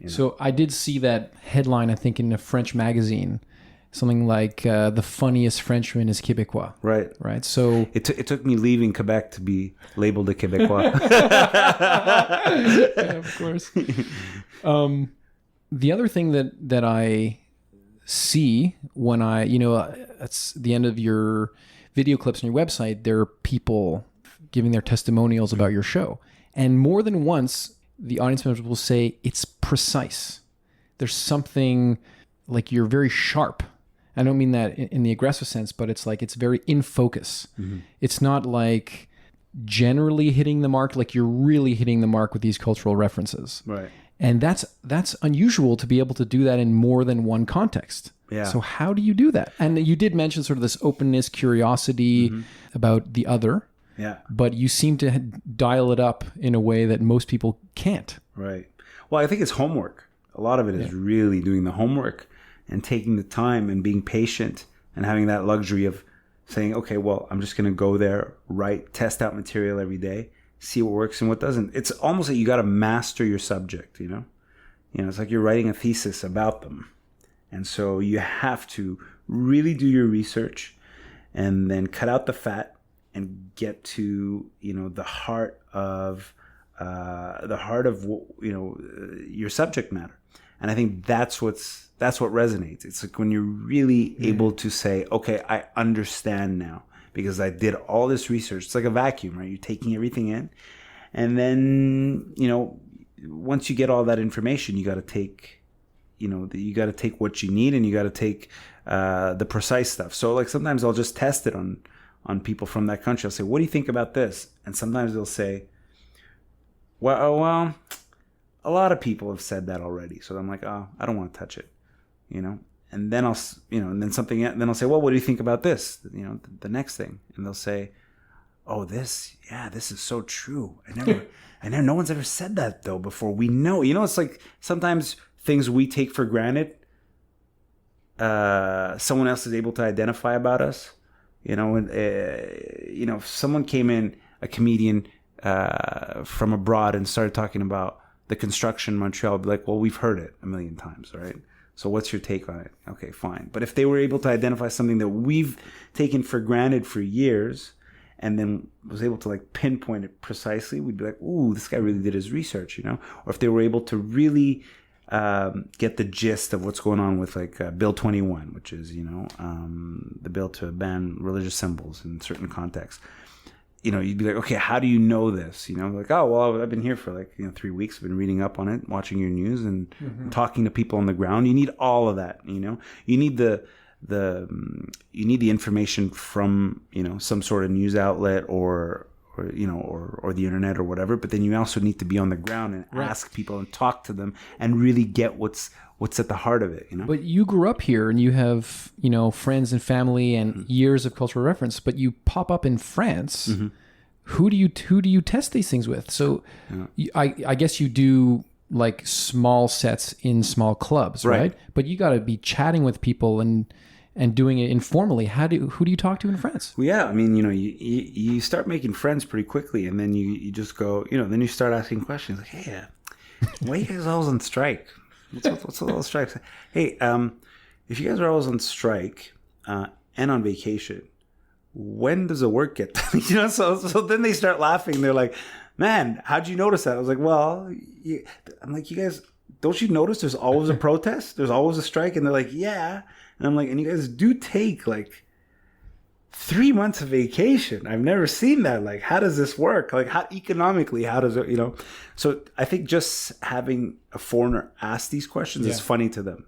So I did see that headline, I think, in a French magazine, something like the funniest Frenchman is Québécois. Right. Right. So it took me leaving Quebec to be labeled a Québécois. Yeah, of course. The other thing that I see when at the end of your video clips on your website, there are people giving their testimonials about your show. And more than once, the audience members will say it's precise. There's something like you're very sharp. I don't mean that in the aggressive sense, but it's like it's very in focus. Mm-hmm. It's not like generally hitting the mark, like you're really hitting the mark with these cultural references. Right. And that's unusual to be able to do that in more than one context. Yeah. So how do you do that? And you did mention sort of this openness, curiosity about the other. Yeah. But you seem to dial it up in a way that most people can't. Right. Well, I think it's homework. A lot of it is really doing the homework and taking the time and being patient and having that luxury of saying, okay, well, I'm just going to go there, write, test out material every day, see what works and what doesn't. It's almost like you got to master your subject, you know? It's like you're writing a thesis about them. And so you have to really do your research and then cut out the fat and get to, the heart of your subject matter. And I think that's what resonates. It's like when you're really able to say, okay, I understand now because I did all this research. It's like a vacuum, right? You're taking everything in. And then, once you get all that information, you got to take, you got to take what you need and you got to take the precise stuff. So like sometimes I'll just test it on people from that country. I'll say, what do you think about this? And sometimes they'll say, well, a lot of people have said that already. So I'm like, oh, I don't want to touch it, And then I'll say, well, what do you think about this? The next thing. And they'll say, oh, this is so true. No one's ever said that though before. We know, it's like sometimes things we take for granted, someone else is able to identify about us. If someone came in, a comedian from abroad and started talking about the construction in Montreal, I'd be like, well, we've heard it a million times, right? So what's your take on it? Okay, fine. But if they were able to identify something that we've taken for granted for years and then was able to like pinpoint it precisely, we'd be like, ooh, this guy really did his research, Or if they were able to really get the gist of what's going on with like Bill 21, which is, the bill to ban religious symbols in certain contexts. You'd be like, okay, how do you know this? Like, oh, well, I've been here for like, 3 weeks. I've been reading up on it, watching your news and talking to people on the ground. You need all of that, You need you need the information from, some sort of news outlet or the internet or whatever. But then you also need to be on the ground and ask people and talk to them and really get what's at the heart of it, But you grew up here and you have, friends and family and years of cultural reference, but you pop up in France. Mm-hmm. Who do you test these things with? So I guess you do like small sets in small clubs, right? But you got to be chatting with people and doing it informally. Who do you talk to in France? Well, yeah, I mean, you start making friends pretty quickly, and then you just go, then you start asking questions like, hey, why are you guys always on strike? What's all the strikes? Hey, if you guys are always on strike and on vacation, when does the work get done? So then they start laughing. They're like, man, how'd you notice that? I was like, well, I'm like, you guys, don't you notice there's always a protest? There's always a strike. And they're like, yeah. And I'm like, and you guys do take like 3 months of vacation. I've never seen that. Like, how does this work? Like, how economically, how does it, So I think just having a foreigner ask these questions is funny to them,